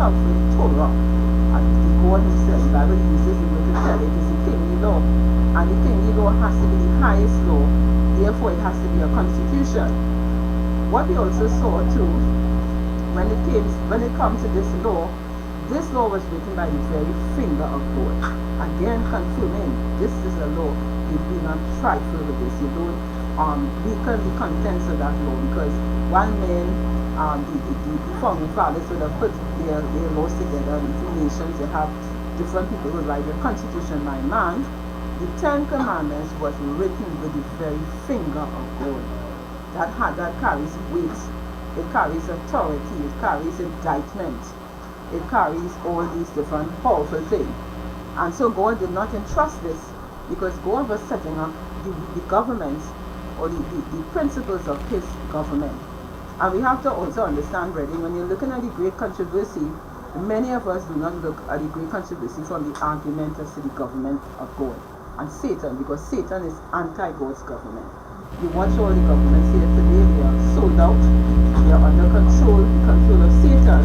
sovereign Torah. And the God himself, the Bible uses the word to tell it is the kingly law. And the kingly law has to be the highest law, therefore it has to be a constitution. What we also saw too, when it comes to this law was written by the very finger of God. Again confirming this is a law. You do not trifle with this. You don't weaken the contents of that law, because one man, the founding fathers would have put their laws together, different nations, they have different people who write the constitution by man. The Ten Commandments was written with the very finger of God. That carries weight, it carries authority, it carries indictment, it carries all these different powerful things. And so God did not entrust this, because God was setting up the governments, or the principles of his government. And we have to also understand, brethren, when you're looking at the great controversy, many of us do not look at the great controversy from the argument as to the government of God and Satan, because Satan is anti-God's government. You watch all the governments here today, they are sold out, they are under control, the control of Satan.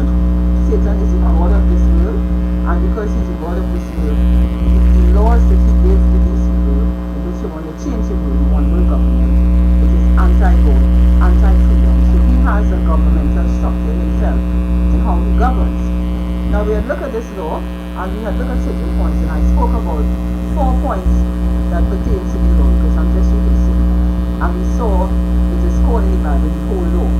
Satan is the God of this world, and because he's the God of this world, the laws that he gave to this world, in which you want to change the world, one world government, it is anti-God, anti-freedom. So he has a governmental structure himself in how he governs. Now we had looked at this law, and we had looked at certain points, and I spoke about 4 points that pertain to the law, because I'm just repeating. And we saw it is called in the Bible the whole law,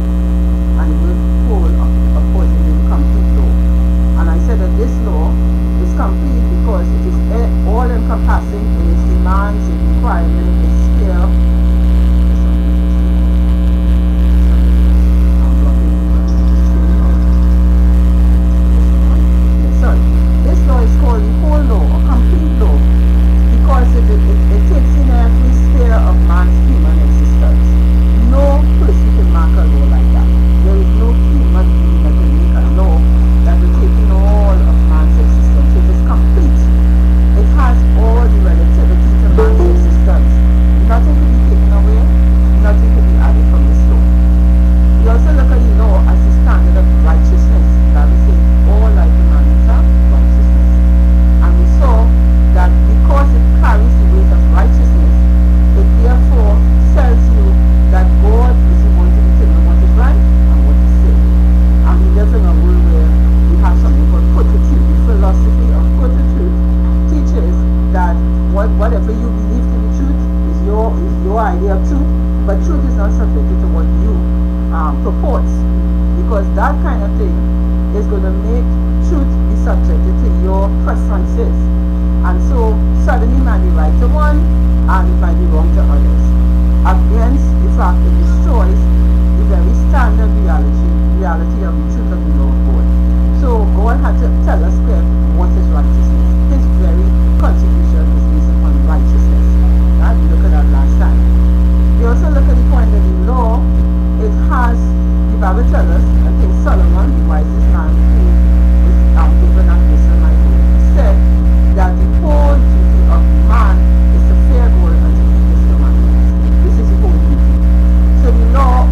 and the word whole of course is the complete law. And I said that this law is complete because it is all encompassing in its demands, its requirements, its scale. This law is called the whole law, a complete law, because it takes in every sphere of man's human existence. No person can make a law like that. There is no human being that can make a law that will take in all of man's existence. It is complete. It has all the relativity to man's existence. Nothing can be taken away, nothing can be added from this law. We also look at the law as the standard of righteousness. That we say all life commandments are righteousness. And we saw that because it carries the weight of righteousness, it therefore tells you that God is the one to determine what is right and what is sin. And we live in a world where we have something called quotitude. The philosophy of quotitude teaches that whatever you believe to be truth is your idea of truth, but truth is not subjected to what you purports, because that kind of thing is going to make truth be subjected to your preferences. And so suddenly it might be right to one and it might be wrong to others, against the fact it destroys the very standard reality of the truth of the law of God. So God had to tell us clear what is righteousness. His very constitution is based upon righteousness. Right? We looked at that last time. We also look at the point that the law, it has, the Bible tells us, I think Solomon, the wisest man who is given that wisdom, my God, said that the whole duty of man is to fear God and to keep his commandments. This is the whole duty. So the law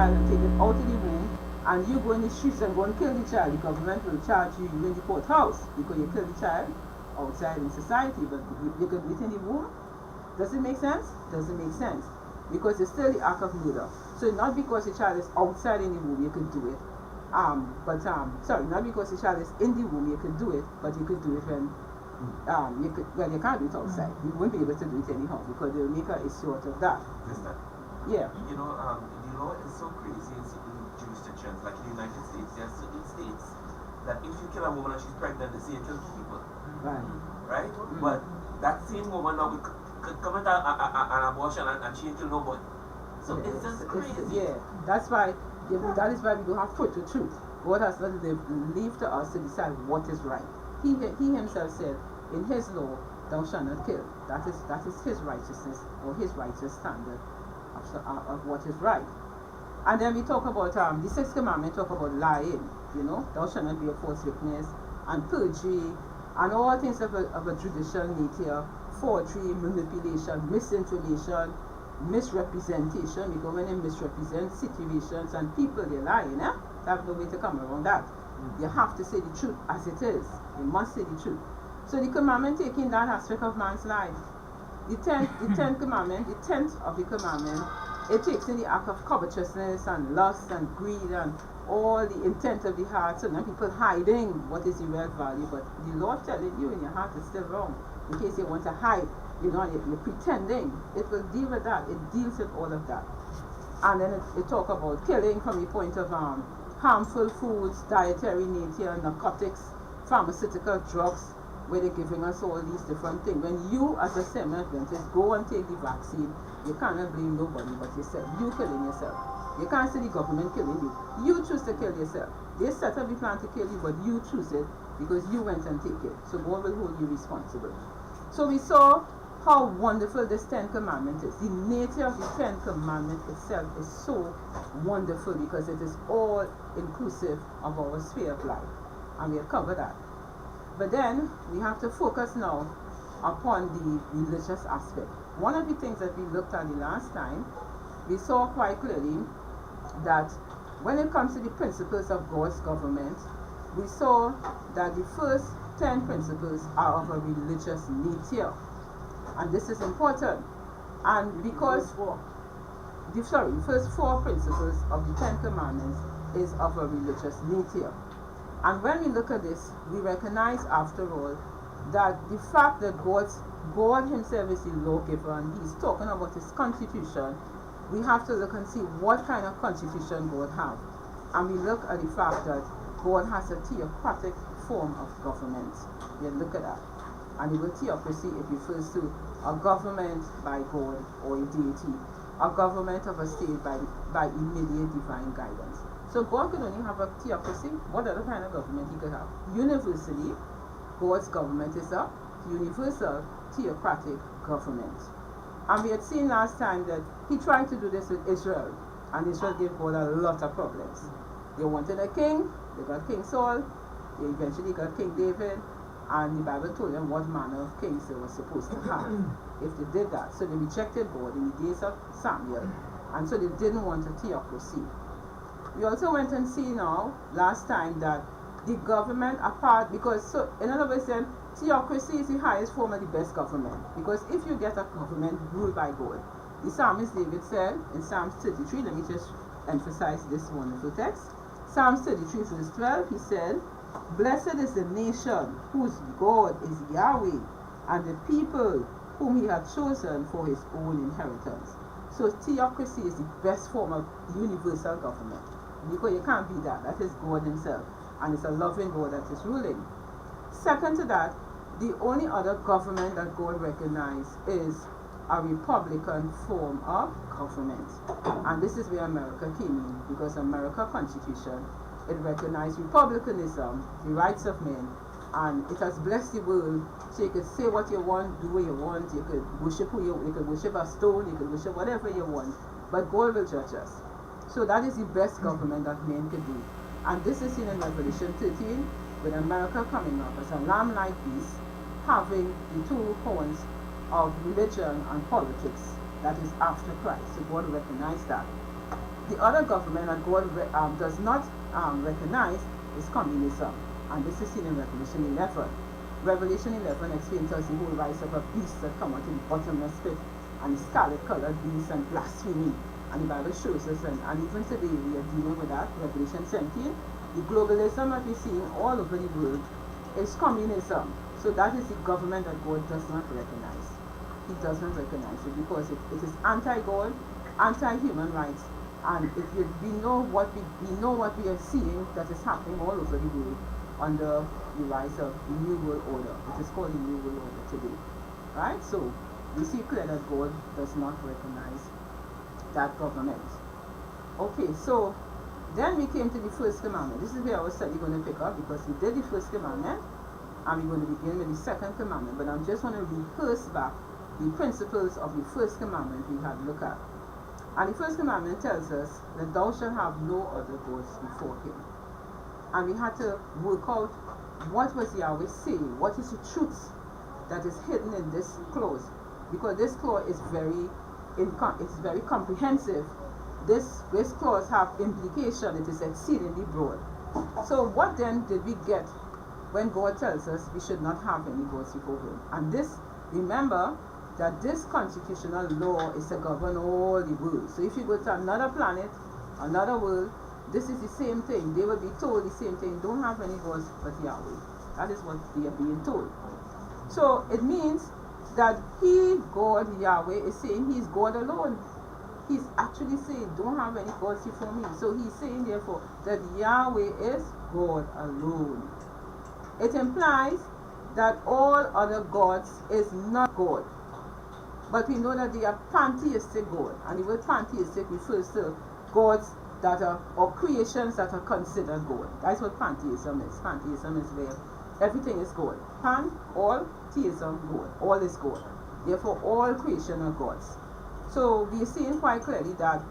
child and take it out of the womb, and you go in the streets and go and kill the child, the government will charge you in the courthouse because you killed the child outside in society, but you could do it in the womb. Does it make sense? Doesn't make sense. Because it's still the act of murder. So not because the child is outside in the womb you could do it. Sorry, not because the child is in the womb you could do it, but you could do it when you can't do it outside. You won't be able to do it anyhow because the maker is short of that. Yeah. You know, the law is so crazy in certain jurisdictions, like in the United States, there are certain states that if you kill a woman and she's pregnant, they say you kill people. Right? But that same woman now could commit an abortion and she ain't kill nobody. So it's just crazy. That is why we don't have truth to truth. God has not leave to us to decide what is right. He himself said, in his law, thou shalt not kill. That is his righteousness, or his righteous standard of what is right. And then we talk about the sixth commandment, talk about lying, thou shalt not be a false witness, and perjury, and all things of a judicial nature, forgery, manipulation, misinformation, misrepresentation, because when they misrepresent situations and people, they're lying, they have no way to come around that. You have to say the truth as it is. You must say the truth. So the commandment taking that aspect of man's life. The tenth commandment, the 10th of the commandment, it takes in the act of covetousness and lust and greed and all the intent of the heart. So now people hiding what is the real value, but the Lord telling you in your heart is still wrong. In case you want to hide, you're pretending. It will deal with that. It deals with all of that. And then it talk about killing from the point of harmful foods, dietary nature, narcotics, pharmaceutical drugs, where they're giving us all these different things. When you, as a Seventh-Adventist, go and take the vaccine, you cannot blame nobody but yourself. You killing yourself. You can't say the government killing you. You choose to kill yourself. They set up the plan to kill you, but you choose it because you went and take it. So God will hold you responsible. So we saw how wonderful this 10th commandment is. The nature of the 10th commandment itself is so wonderful because it is all inclusive of our sphere of life. And we'll cover that. But then we have to focus now upon the religious aspect. One of the things that we looked at the last time, we saw quite clearly that when it comes to the principles of God's government, we saw that the first 10 principles are of a religious nature. And this is important. And because the first 4 principles of the 10 commandments is of a religious nature. And when we look at this, we recognize after all that the fact that God himself is the lawgiver and he's talking about his constitution, we have to look and see what kind of constitution God has. And we look at the fact that God has a theocratic form of government. We look at that. And the word theocracy, it refers to a government by God or a deity, a government of a state by immediate divine guidance. So God could only have a theocracy. What other kind of government he could have? Universally, God's government is a universal theocratic government. And we had seen last time that he tried to do this with Israel, and Israel gave God a lot of problems. They wanted a king, they got King Saul, they eventually got King David, and the Bible told them what manner of kings they were supposed to have if they did that. So they rejected God in the days of Samuel, and so they didn't want a theocracy. We also went and see now, last time, that the government apart, because, so in other words then, theocracy is the highest form of the best government. Because if you get a government ruled by God, the psalmist David said in Psalms 33, let me just emphasize this wonderful text. Psalms 33 verse 12, he said, "Blessed is the nation whose God is Yahweh, and the people whom he hath chosen for his own inheritance." So theocracy is the best form of universal government. Because you can't be that. That is God himself. And it's a loving God that is ruling. Second to that, the only other government that God recognized is a republican form of government. And this is where America came in, because America's Constitution, it recognized republicanism, the rights of men, and it has blessed the world. So you could say what you want, do what you want, you could worship you could worship a stone, you could worship whatever you want, but God will judge us. So that is the best government that men can do. And this is seen in Revelation 13, with America coming up as a lamb-like beast, having the 2 horns of religion and politics that is after Christ. So God recognized that. The other government that God does not recognize is communism. And this is seen in Revelation 11. Revelation 11 explains us the whole rise of a beast that come out in bottomless pit, and scarlet colored beast and blasphemy. And the Bible shows us, and even today we are dealing with that. Revelation 17, the globalism that we see all over the world is communism. So that is the government that God does not recognize. He does not recognize it because it is anti-God, anti-human rights, and we know what we are seeing that is happening all over the world under the rise of the New World Order. It is called the New World Order today, right? So we see clear that God does not recognize that government. Okay, so then we came to the first commandment. This is where our study going to pick up, because we did the first commandment and we're going to begin with the second commandment. But I'm just going to rehearse back the principles of the first commandment we had looked at. And the first commandment tells us that thou shalt have no other gods before him. And we had to work out what was Yahweh saying, what is the truth that is hidden in this clause, because this clause is very comprehensive. This clause have implication. It is exceedingly broad. So what then did we get when God tells us we should not have any gods before him? And this, remember that this constitutional law is to govern all the world. So if you go to another planet, another world, this is the same thing. They will be told the same thing. Don't have any gods but Yahweh. That is what they are being told. So it means that he, God, Yahweh, is saying he's God alone. He's actually saying, don't have any gods before me. So he's saying, therefore, that Yahweh is God alone. It implies that all other gods is not God. But we know that they are pantheistic God. And the word pantheistic refers to gods that are, or creations that are considered God. That's what pantheism is. Pantheism is where everything is God. Pan, all, theism, God. All is God. Therefore, all creation are gods. So we are seeing quite clearly that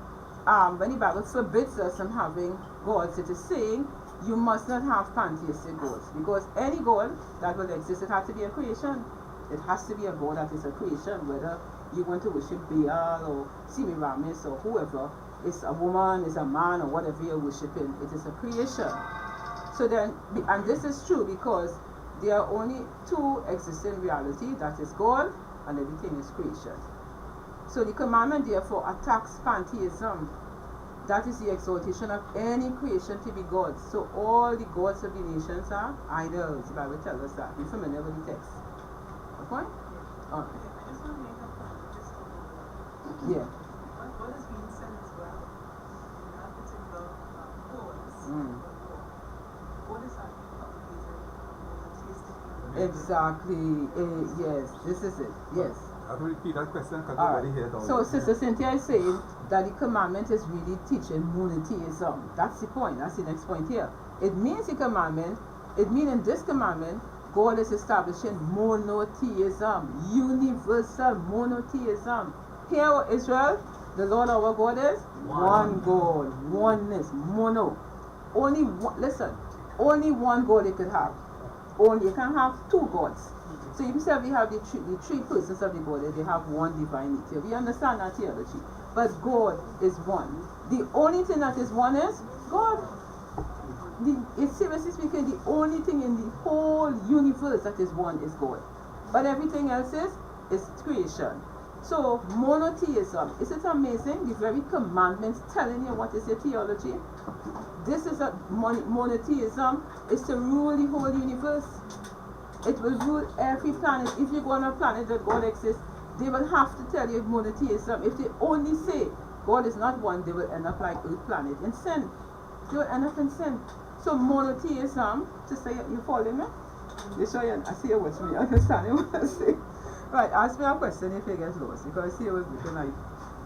when the Bible forbids us from having gods, it is saying you must not have pantheistic gods, because any god that will exist, it has to be a creation. It has to be a god that is a creation, whether you want to worship Baal or Semiramis or whoever. It's a woman, it's a man, or whatever you're worshiping. It is a creation. So then, and this is true because there are only two existing reality, that is God, and everything is creation. So the commandment therefore attacks pantheism. That is the exaltation of any creation to be God. So all the gods of the nations are idols. The Bible tells us that. Be familiar with the text. Okay? Okay. I just want to make a point, just a little bit. Yeah. What is being said as well in that particular clause, what is actually propagated monotheistic religion? Exactly. Yes, this is it. Yes. I will repeat that question because All nobody heard all right. So that. Sister Cynthia is saying that the commandment is really teaching monotheism. That's the point. That's the next point here. It means the commandment, it means in this commandment, God is establishing monotheism, universal monotheism. Here, Israel, the Lord our God is one God, oneness, mono. Only one, listen, only one God you could have. Only, you can't have two gods. So if you say we have the three persons of the body, they have one divine nature. We understand that theology. But God is one. The only thing that is one is God. Seriously speaking, the only thing in the whole universe that is one is God. But everything else is creation. So monotheism, is it amazing? The very commandments telling you what is your theology. This is a monotheism is to rule the whole universe. It will rule every planet. If you go on a planet that God exists, they will have to tell you monotheism. If they only say God is not one, they will end up like Earth planet in sin. They will end up in sin. So monotheism, sister, you following me? You sure you, I see you watch me, understanding what I say. Right, ask me a question if you get lost, because here was looking like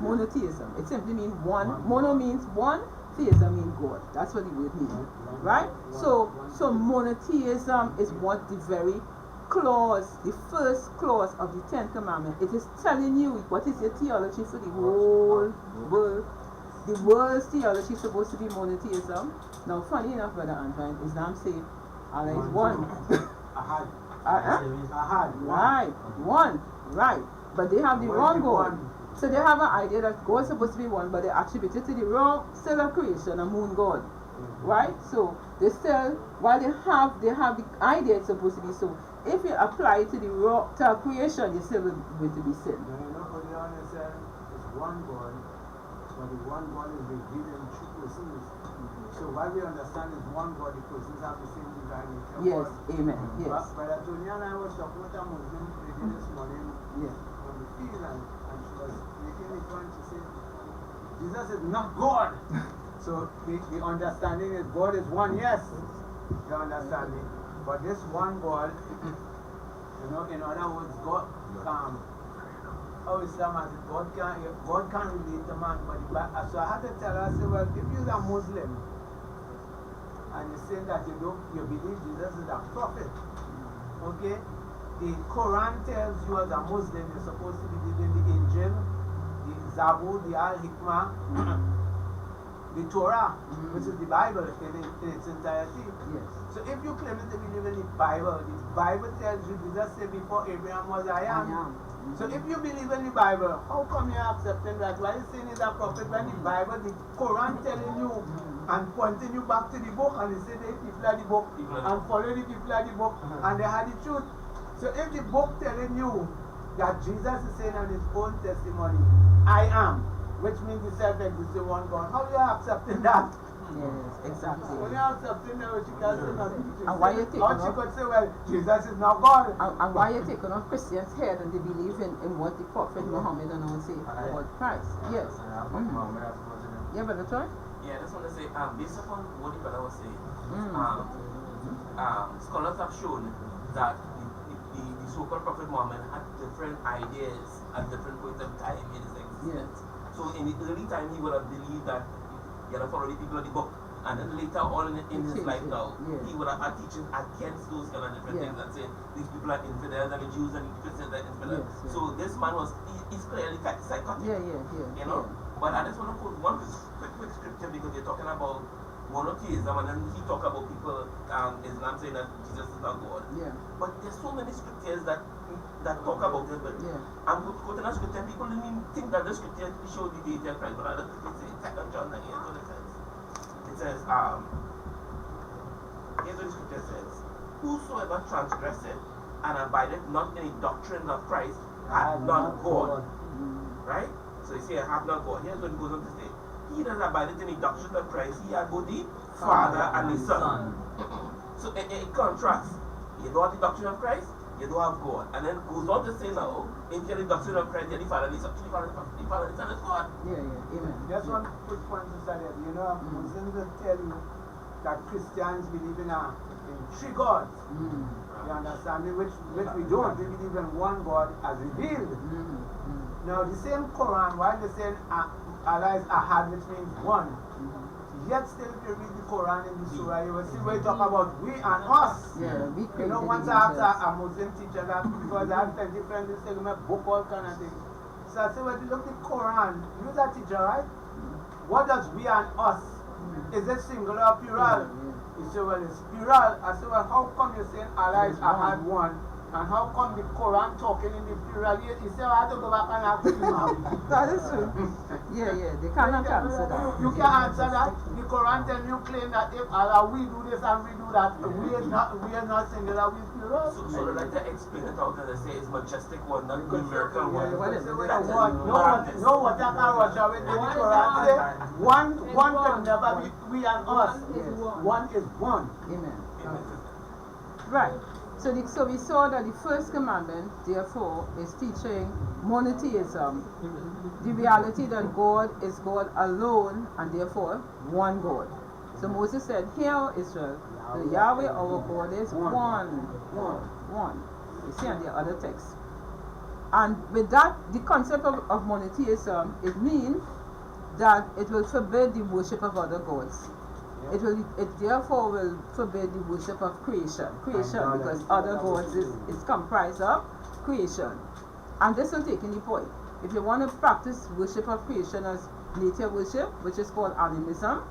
monotheism. It simply means one. Mono means one, theism means God. That's what the word means. Right? So monotheism is what the very clause, the first clause of the 10th commandment, it is telling you what is your theology for the whole world. The world's theology is supposed to be monotheism. Now, funny enough, Brother Antoine, Islam say Allah is one. Ahad. Right, one, right. But they have the wrong God. So they have an idea that God is supposed to be one, but they attribute it to the wrong cell of creation, a moon god. Right? So they still, while they have the idea it's supposed to be so. If you apply it to the raw to creation, you still going to be sin. No, you know, for the honest, it's one God, but the one God is revealed in two persons. So while we understand is one God, the persons have the same divine nature. Yes, amen. Yes. But Tony and I was talking with a Muslim lady this morning on the field, and she was making the point. She said, Jesus is not God. So the understanding is God is one, yes, the understanding. But this one God, you know, in other words, God, how Islam has it, God can't relate to man. But so I had to tell her, I said, well, if you're a Muslim, and you say that you believe Jesus is a prophet, okay? The Quran tells you as a Muslim you're supposed to believe in the Injil, the Zabur, the Al-Hikmah, the Torah, which is the Bible in its entirety. Yes. So if you claim to believe in the Bible tells you Jesus said before Abraham was I am. So if you believe in the Bible, how come you're accepting that? Why are you saying he's a prophet when the Bible, the Quran telling you and pointing you back to the book, and they say they people are the book and follow the people are the book and they had the truth. So if the book telling you that Jesus is saying on his own testimony, I am, which means the self-existing one God, how are you accepting that? Yes, exactly. When you're accepting that, she can't say nothing. And why you taking or she could say, well, Jesus is not God. And why you taking off Christians' head and they believe in what the Prophet Muhammad and all say about Christ? Yes. Yeah, Brother Troy? Yeah, I just want to say, based upon what the brother was saying, scholars have shown that the so-called Prophet Muhammad had different ideas at different points of time in his existence. Yes. So in the early time, he would have believed that he had to follow the people of the book. And then later on in his life now, he would have had teaching against those kind of different things and saying these people are infidels and the Jews and the Christians are infidels. So this man he's clearly psychotic. You know? But I just want to quote one quick scripture because you're talking about monotheism and then he talk about people, Islam saying that Jesus is not God. But there's so many scriptures that talk about it. But I'm quoting a scripture, people didn't even think that the scripture showed the deity of Christ, but I don't think it's in 2 John 9, here's what it says. It says, here's what the scripture says, whosoever transgresseth and abideth not in the doctrine of Christ hath not God. Right? So you say, I have not God. Here's what it goes on to say. He that abideth in the doctrine of Christ, he hath both the Father and the Son. So in contrast, you don't have the doctrine of Christ, you don't have God. And then it goes on to say now, if you have the doctrine of Christ, you have the Father and the Son. The Father and the Son is God. Amen. Just one quick point to say that, you know, Muslims will tell you that Christians believe in three gods. You understand me? Which we don't. We believe in one God as revealed. Now the same Quran, while they say Allah is Ahad, which means one, yet still if you read the Quran in the Surah, you will see where you talk about we and us. You know, once I asked a Muslim teacher that, because I have plenty friends who say we make book all kind of things. So I said, well, you look at the Quran, you that teacher, right? What does we and us? Is it singular or plural? He said, well, it's plural. I said, well, how come you're saying Allah is Ahad one? And how come the Quran talking in the plural? He said, I have to go back and ask him now. That is true. They cannot answer that. You can answer that. The Quran tells you claim that if Allah we do this and we do that, we are not singular, we is plural. So the writer explain it out and they say it's majestic one, not numerical one. No, what I can watch out with the Quran say, one can never be we and us. One is one. Amen. Right. So we saw that the first commandment, therefore, is teaching monotheism, the reality that God is God alone and therefore one God. So Moses said, "Hear, Israel, the Yahweh our God is one." You see on the other text. And with that, the concept of monotheism, it means that it will forbid the worship of other gods. It therefore will forbid the worship of creation, because other gods is comprised of creation. And this will take any point. If you want to practice worship of creation as nature worship, which is called animism,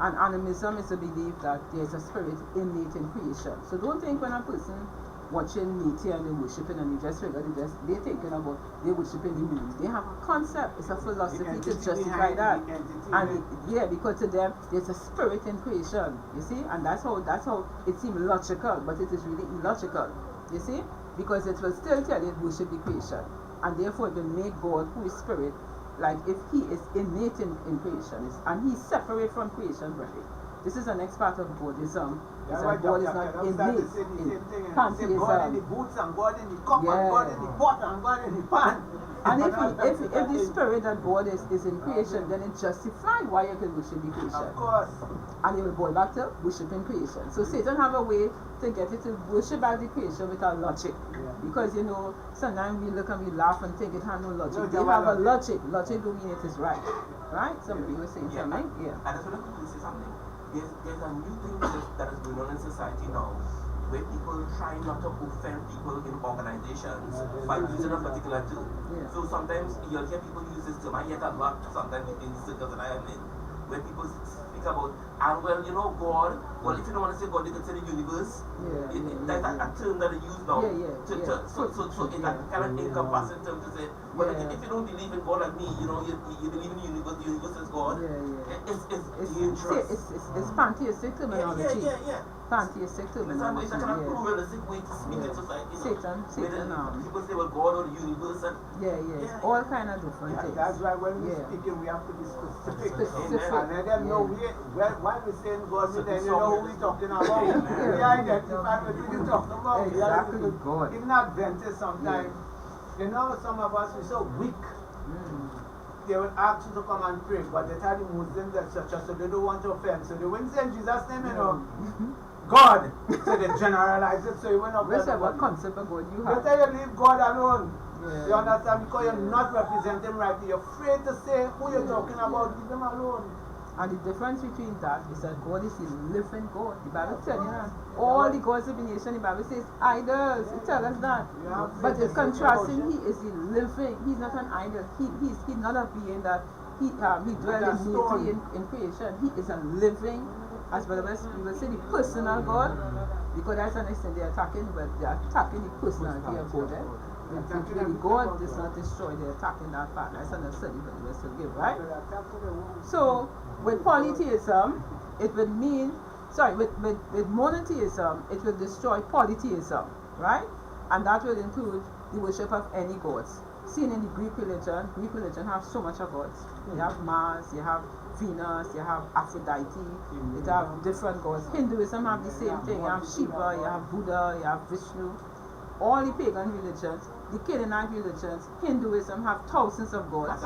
and animism is a belief that there's a spirit innate in creation. So don't think when a person watching nature and they're worshiping and they just figure they're thinking about they're worshiping the moon. They have a concept, it's a philosophy to justify that. And because to them there's a spirit in creation, you see, and that's how it seems logical, but it is really illogical, you see, because it will still tell you worship the creation, and therefore it will make God, who is spirit, like if he is innate in creation, and he's separate from creation, really. This is the next part of Buddhism. Is that God is not innate in pantheism. God in the boots and God in the cup and God in the pot and God in the pan. And if the spirit that God is in creation, then it justifies why you can worship the creation. Of course. And you will go back to worshiping creation. So Satan have a way to get you to worship back the creation without logic. Yeah. Because sometimes we look and we laugh and think it has no logic. They have a logic. Logic don't mean it is right. Right? Somebody was saying something. Yeah. I just want to say something. There's a new thing that is going on in society now, where people try not to offend people in organizations by using a particular term. Yeah. So sometimes you'll hear people use this term. I hear that a lot sometimes in circles that I am in, where people speak about, and God, well, if you don't want to say God, you can say the universe. That's a term that they use now. So it's a kind of encompassing term to say, well, if you don't believe in God like me, you believe in the universe is God. It's dangerous. It's pantheistic terminology. Pantheistic terminology. It's a kind of pluralistic way to speak in society. Satan. People say, well, God or the universe. And all kind of different things. That's why when we're speaking, we have to be specific. Specific. And let them know why we're saying God, then you know who we're talking about. We identify what we're talking about. Exactly, God. Even Adventists sometimes, some of us, we're so weak. They will ask you to come and pray, but they tell the Muslims, etc., so they don't want to offend. So they won't say in Jesus' name, God. So they generalize it, so you will not offend. What concept of God you have? Better you leave God alone. You understand? Because you're not representing rightly. You're afraid to say who you're talking about. Leave them alone. And the difference between that is that God is the living God. The Bible tells you that. All the gods of the nation, the Bible says idols. It tells us that. But it's contrasting, he is the living. He's not an idol. He's not a being that he dwells in creation. He is a living, as well as we will say, the personal God. Because that's an extent they're attacking, but they're attacking the personality of God. Really, God does not destroy, they're attacking that part. That's an study for the rest to give, right? So, with polytheism, it would mean, with monotheism, it will destroy polytheism, right? And that will include the worship of any gods. Seen in the Greek religion have so much of gods. You have Mars, you have Venus, you have Aphrodite, you have different gods. Hinduism have the same thing. You have Shiva, you have Buddha, you have Vishnu. All the pagan religions, the Canaanite religions, Hinduism have thousands of gods.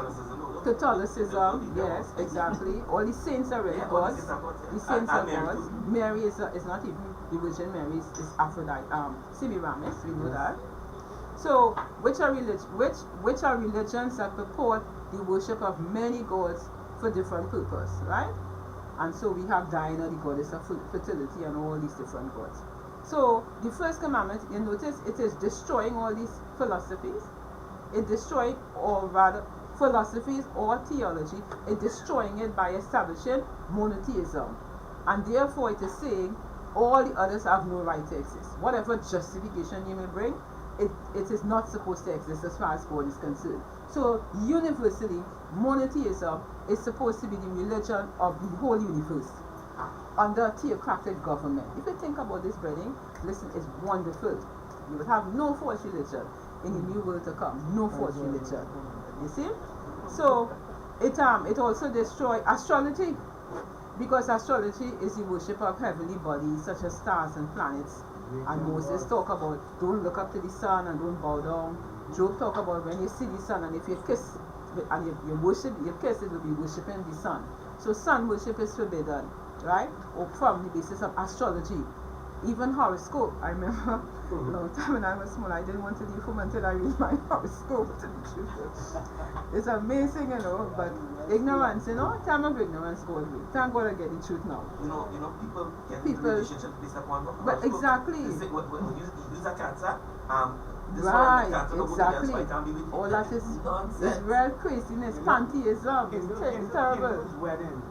Catholicism, yes, exactly. All the saints are really gods. The saints are gods. Mary is not even the Virgin Mary, is Aphrodite. Semiramis, we know that. So, which are religions that purport the worship of many gods for different purposes, right? And so we have Diana, the goddess of fertility, and all these different gods. So, the first commandment, you notice, it is destroying all these philosophies. It destroying, or rather, philosophies or theology. It destroying it by establishing monotheism. And therefore, it is saying all the others have no right to exist. Whatever justification you may bring, it is not supposed to exist as far as God is concerned. So, universally, monotheism is supposed to be the religion of the whole universe under theocratic government. If you think about this, brethren, listen, it's wonderful. You will have no false religion in the new world to come. No false religion. You see? So, it also destroys astrology, because astrology is the worship of heavenly bodies such as stars and planets. And Moses talk about don't look up to the sun and don't bow down. Job talk about when you see the sun and if you kiss and you kiss, it will be worshiping the sun. So sun worship is forbidden, right? Or from the basis of astrology. Even horoscope. I remember a long time when I was small, I didn't want to leave home until I read my horoscope to the truth. It's amazing, but ignorance, time of ignorance goes away. Thank God I get the truth now. People get into relationships based upon horoscope. But exactly. They say, when you use a cancer, right, exactly. All that is real craziness, pantheism, it's terrible. Weddings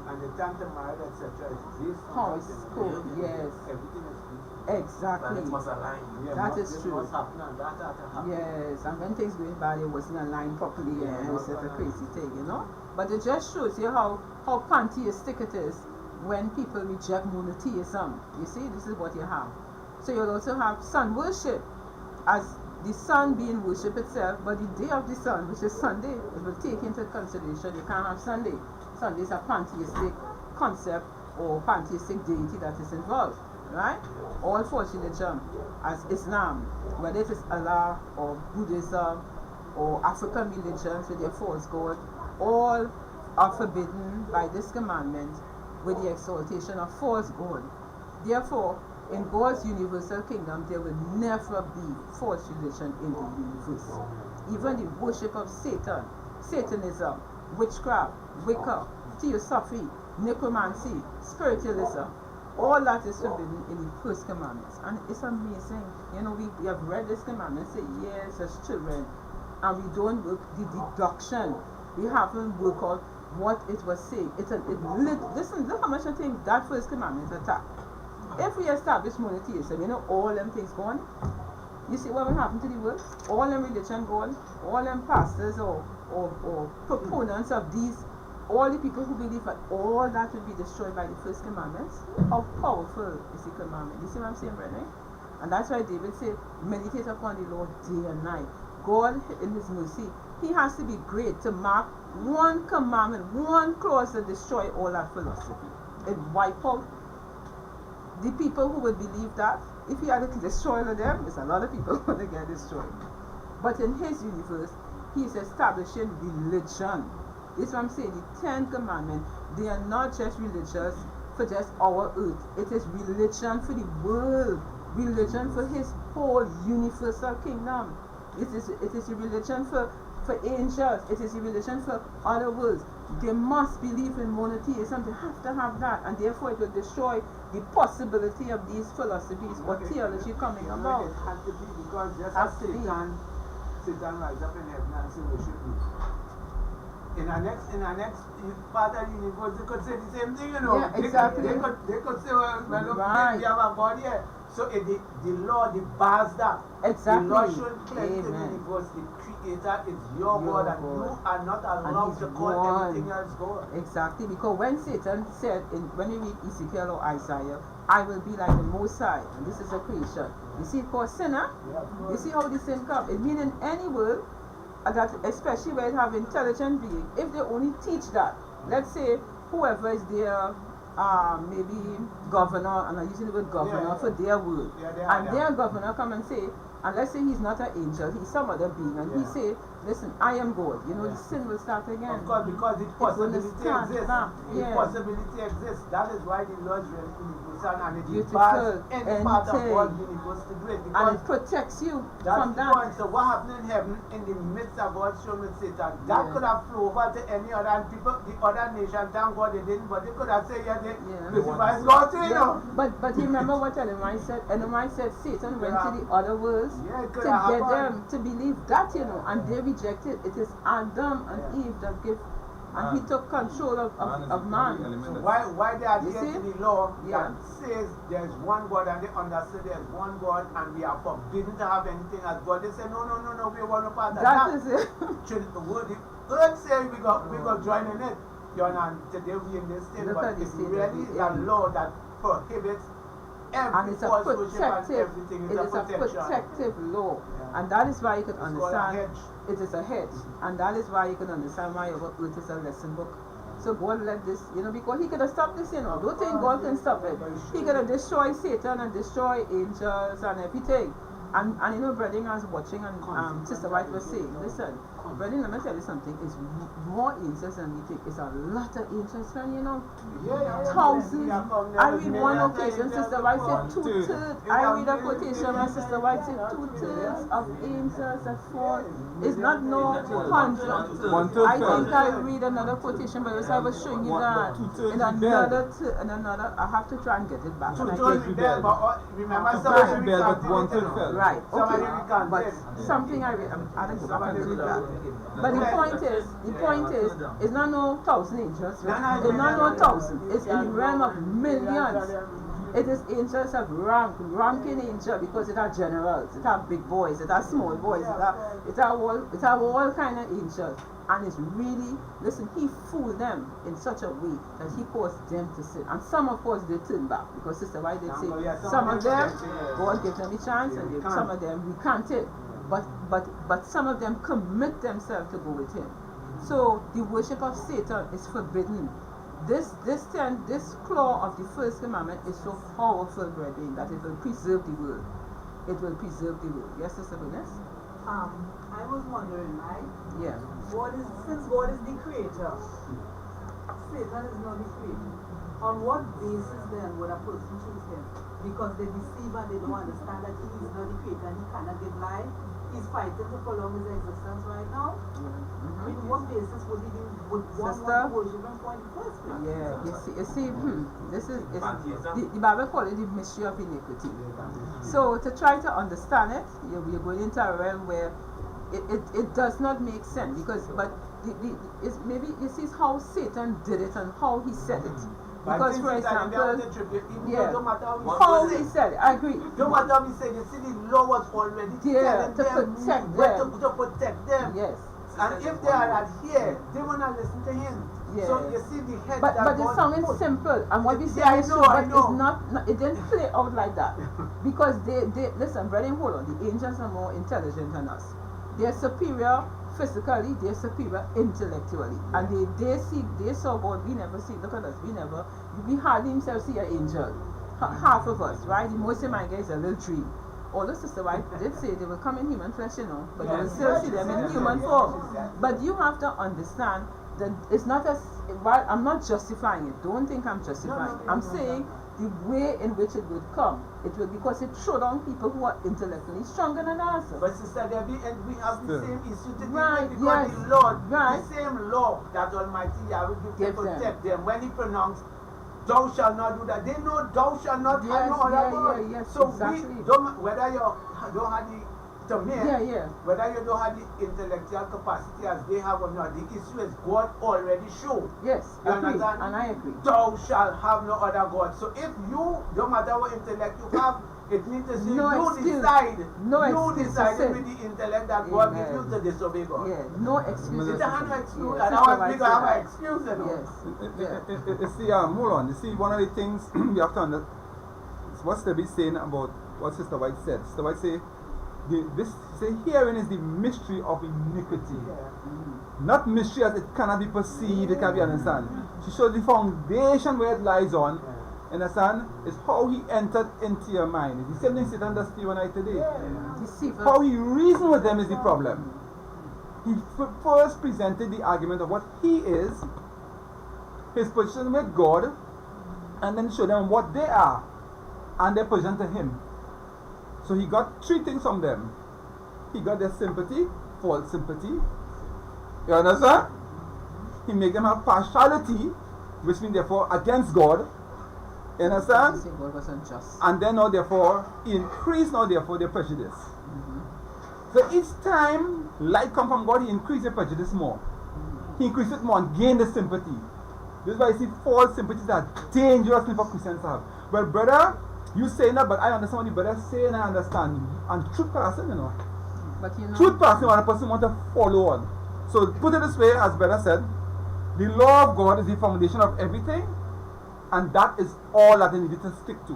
and the time to marry, etc. is based on horoscope, yes. Everything is based on Exactly. Planets must align. Yeah, That is this true. must happen and that had to happen. Yes, and when things going bad, it wasn't aligned properly, and it was such a crazy thing, you know. But it just shows you how pantheistic it is when people reject monotheism. You see, this is what you have. So you'll also have sun worship, as the sun being worship itself, but the day of the sun, which is Sunday, it will take into consideration. You can't have Sunday. Sunday is a pantheistic concept or pantheistic deity that is involved, right? All false religion, as Islam, whether it is Allah or Buddhism or African religions with their false god, all are forbidden by this commandment with the exaltation of false god. Therefore, in God's universal kingdom, there will never be false religion in the universe. Even the worship of Satan, Satanism, witchcraft, Wicca, Theosophy, necromancy, spiritualism, all that is forbidden in the first commandments. And it's amazing. You know, we have read this commandment, say yes as children, and we don't work the deduction. We haven't worked out what it was saying. Listen, look how much I think that first commandment attack. If we establish monotheism, you know, all them things gone. You see what will happen to the world? All them religion gone, all them pastors or proponents of these, all the people who believe that all that will be destroyed by the first commandments. How powerful is the commandment? You see what I'm saying, brethren? And that's why David said, meditate upon the Lord day and night. God, in his mercy, he has to be great to mark one commandment, one clause to destroy all that philosophy. It wipe out the people who would believe that. If he had to destroy all of them, there's a lot of people who would get destroyed. But in his universe, he is establishing religion. This is what I'm saying. The 10 Commandments, they are not just religious for just our earth. It is religion for the world. Religion for his whole universal kingdom. It is a religion for angels. It is a religion for other worlds. They must believe in monotheism. They have to have that. And therefore it will destroy the possibility of these philosophies or theology coming about. It has to be, because just as Satan rise up in heaven and say worship me. In our next part of the universe, they could say the same thing, you know. Yeah, exactly. They could say, well, look, Right. we have a God here. So the law, the bars that. Exactly. The law should cleanse the Amen. universe. The creator is your God, and you are not allowed to call one. anything else God. Exactly, because when Satan said, when we read Ezekiel or Isaiah, I will be like the Most High, and this is a creation. You see it called sinner? Yeah. You see how this sin comes? It means in any world, that especially where it have intelligent being, if they only teach that, let's say whoever is their maybe governor, and I'm using the word governor for their word, and their governor come and say, and let's say he's not an angel, he's some other being, and he say, listen, I am God, you know, the sin will start again. Of course, because the possibility exists. The Yeah. possibility exists. That is why the Lord is really universal, and it Beautiful. bars any part of Anything. God's universe to do it. And Because it protects you that's from the that. point. So what happened in heaven in the midst of God's show with Satan, that Yeah. could have flown over to any other, and people, the other nation, thank God they didn't, but they could have said, yeah, they crucified God too, you know. But you remember what Edomite said? Edomite said Satan went to the other worlds Yeah, it to could have get happened. them to believe that, you know, and they rejected. It is Adam and Eve that give, and he took control of man. So why they adhere see? to the law Yeah. that says there's one God, and they understood there's one God and we are forbidden to have anything as God. They say no, we want no part of that. That is it. Should the earth say we got join in it? You know, today we in this state, Look but at the it state really of is the a law that prohibits And every it's a false worship and protective, everything. it It's is a protection. protective law. Yeah. And that is why you can It's called a understand hedge. it is a hedge. And that is why you can understand why our earth is a lesson book. So God let this, you know, because he could have stopped this, you know. Don't think God can stop it. He could have destroyed Satan and destroyed angels and everything. And you know, brethren, I was watching, and Sister White was saying, listen, brethren, let me tell you something. It's more angels than we think. It's a lot of angels, man, you know. Thousands. I read one occasion, Sister White said 2/3. I read a quotation where Sister White said 2/3 of angels that fall. It's not no hundred. I think I read another quotation, but I was showing you that in another. I have to try and get it back. And I can't- Remember, Right, Somebody okay. recanted. But something I read, I don't go back and read that. But the point is, it's not no 1,000 angels. It's not no 1,000. It's in the realm of millions. It is angels of ranking angel because it are generals, it are big boys, it are small boys, it are all kind of angels. And it's really, listen, he fooled them in such a way that he caused them to sin. And some of course they turn back because Sister White did say some of them God gave them a chance and some of them recanted. But some of them commit themselves to go with him. So the worship of Satan is forbidden. This clause of the first commandment is so powerful, brethren, that it will preserve the world. It will preserve the world. Yes, Sister Goodness? I was wondering, right? Yeah. Since God is the creator, Satan is not the creator. On what basis then would a person choose him? Because they deceive and they don't understand that he is not the creator and he cannot give life. He's fighting to prolong his existence right now. I mean, what basis would one want to worship him for in the first place? Yeah, you see, this is the Bible calls it the mystery of iniquity. So to try to understand it, you're going into a realm where it does not make sense because it's maybe you see how Satan did it and how he said it. Because for example, how he said it, I agree. No matter how he said, you see the law was already telling them to protect them. Yes. And if they are not here, they will not listen to him. Yeah. So you see the head but it's sounding simple, and what we say is true, but it's not, it didn't play out like that. Because they listen, brethren, hold on, the angels are more intelligent than us. They're superior physically, they're superior intellectually. And they saw God, we never see, look at us, we hardly himself see an angel. Half of us, right? The most of my guys are a little tree. Although Sister White did say they will come in human flesh, but you will still see them in human form. But you have to understand that it's not as, well, I'm not justifying it. Don't think I'm justifying it. I'm saying the way in which it would come. It will because it showed on people who are intellectually stronger than us. But Sister Debbie, and we have the same issue to deal right, with because yes, the Lord, right. the same law that Almighty Yahweh gives to protect them. When he pronounced, thou shalt not do that, they know thou shalt not have no other God. Yes, so exactly. we don't, whether you don't have the whether you don't have the intellectual capacity as they have or not, the issue is God already showed. Yes, you agree, understand? and I agree. Thou shalt have no other God. So if you, no matter what intellect you have, it means to say you decide with the intellect that God gives you to disobey God. Yeah, no excuse. It's a excuse, and I want to have an excuse. You see, hold on. You see, one of the things we have to understand, what Stevie saying about what Sister White said. Sister White say, herein is the mystery of iniquity. Not mystery as it cannot be perceived, it can be understood. She shows the foundation where it lies on. Understand? Is how he entered into your mind. It's the same thing Satan does to you and I today. How he reasoned with them is the problem. He first presented the argument of what he is, his position with God, and then showed them what they are and their position to him. So he got three things from them. He got their sympathy, false sympathy. You understand? He made them have partiality, which means therefore against God. You understand? God was unjust. And then now therefore he increased now therefore their prejudice. So each time light come from God, he increased their prejudice more. He increased it more and gained the sympathy. This is why you see false sympathies are dangerous thing for Christians to have. Well, brother, you say that, but I understand what the brother say and I understand. And truth person, you know. But you know, truth person, when a person want to follow on. So put it this way, as brother said, the law of God is the foundation of everything, and that is all that they needed to stick to.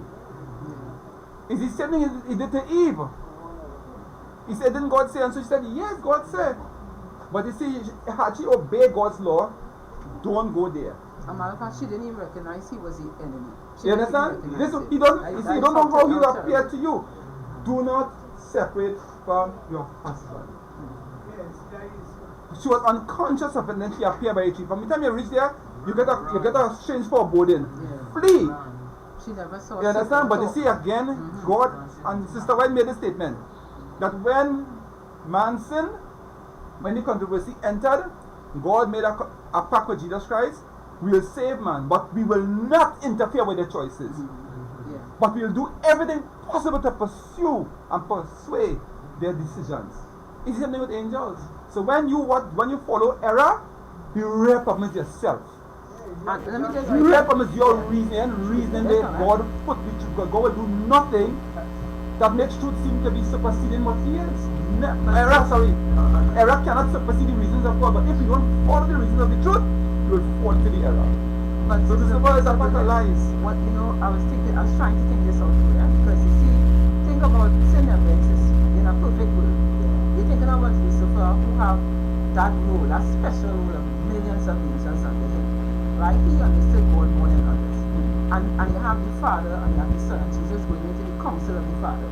Is the same thing he did to Eve. He said, didn't God say? And so she said, yes, God said. But you see, had she obeyed God's law, don't go there. a matter of fact, she didn't even recognize he was the enemy. You understand? You don't know how he will appear to you. Do not separate from your husband. She was unconscious of it, and then she appeared by a tree. From the time you reach there, you get a strange foreboding. Flee. She never saw. You understand? But you see again, God and Sister White made a statement that when man sinned, when the controversy entered, God made a pact with Jesus Christ. We will save man, but we will not interfere with their choices. But we will do everything possible to pursue and persuade their decisions. It's the same thing with angels. So when you follow error, you repromise yourself. Let me just You repromise your reasoning that God foot the truth, because God will do nothing that makes truth seem to be superseding what He is. Error cannot supersede the reasons of God, but if you don't follow the reasons of the truth, you will fall into the error. But So Lucifer is a pack of lies. What I was trying to think this out for you, because you see, think about sin evidences in a perfect world. You're thinking about Lucifer, who have that role, that special role of millions of angels under him. Right? He understood God more than others. And you have the Father and you have the Son, and Jesus going into the counsel of the Father.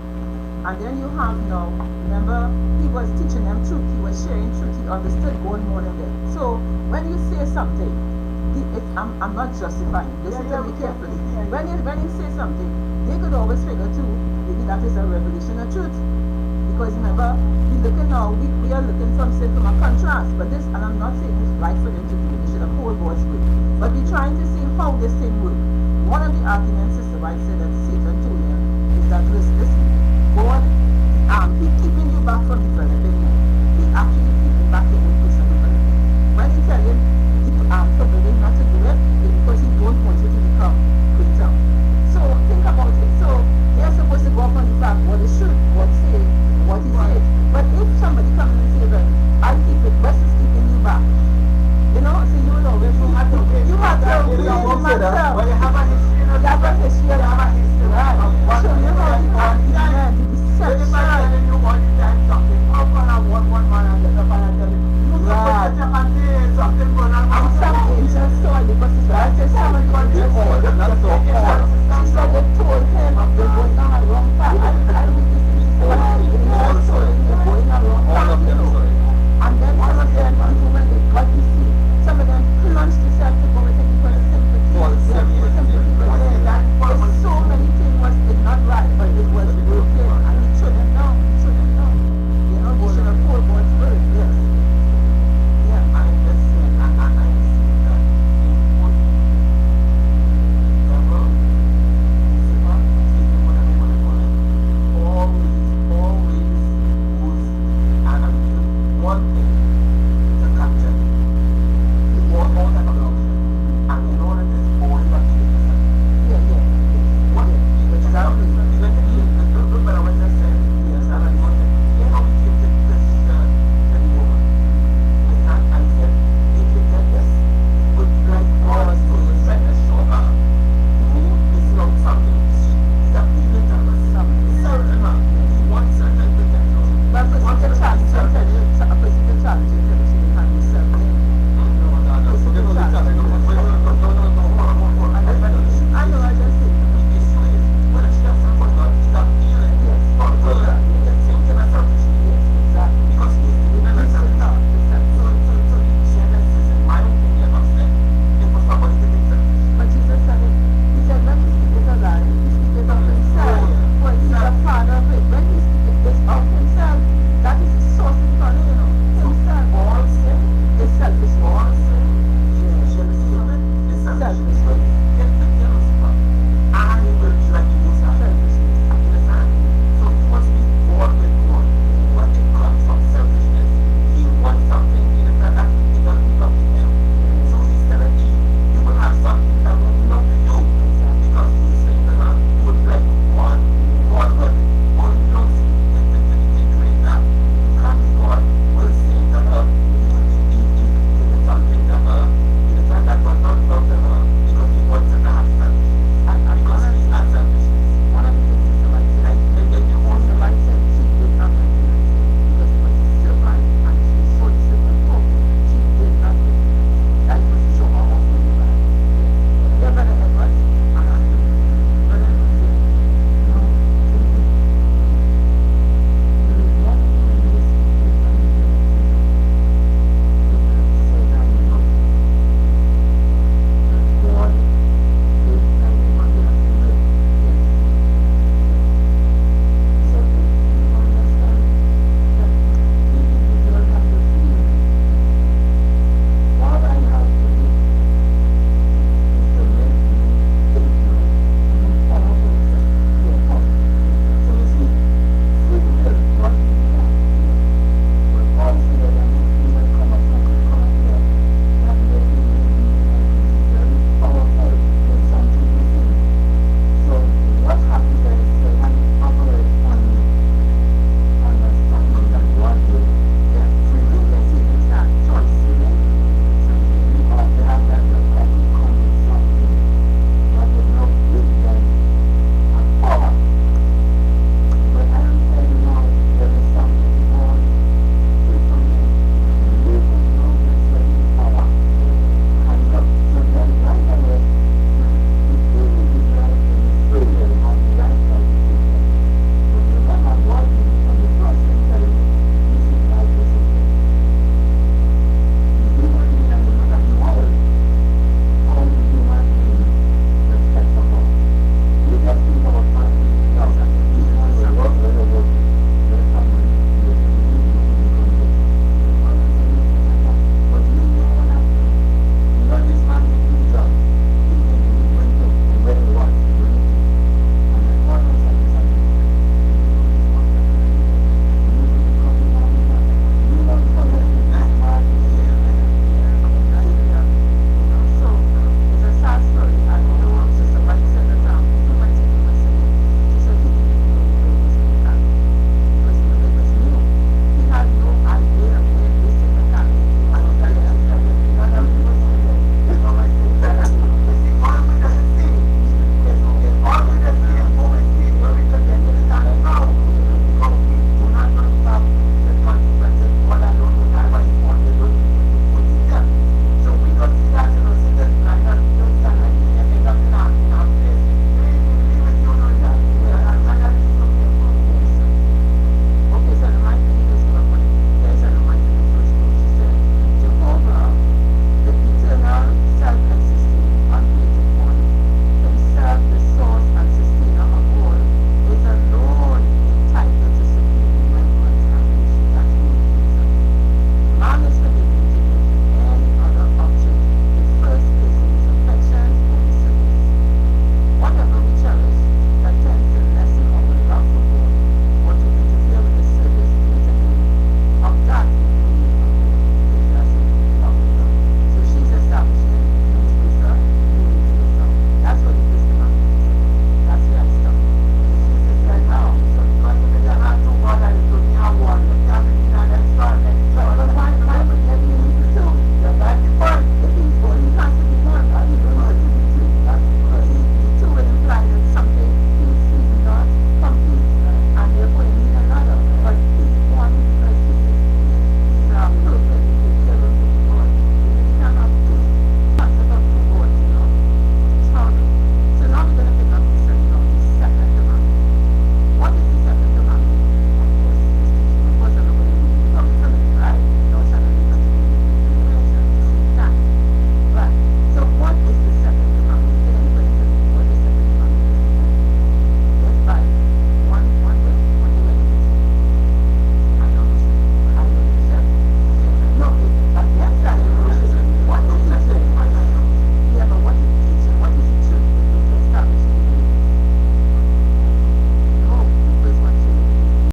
And then you have now, remember, he was teaching them truth, he was sharing truth, he understood God more than them. So when you say something, I'm not justifying, listen to me carefully. When you say something, they could always figure too, maybe that is a revelation of truth. Because remember, we are looking from sin from a contrast, but this, and I'm not saying it's right for them to do, they should uphold God's word. But we're trying to see how this thing works. One of the arguments Sister White said that Satan told him is that, listen,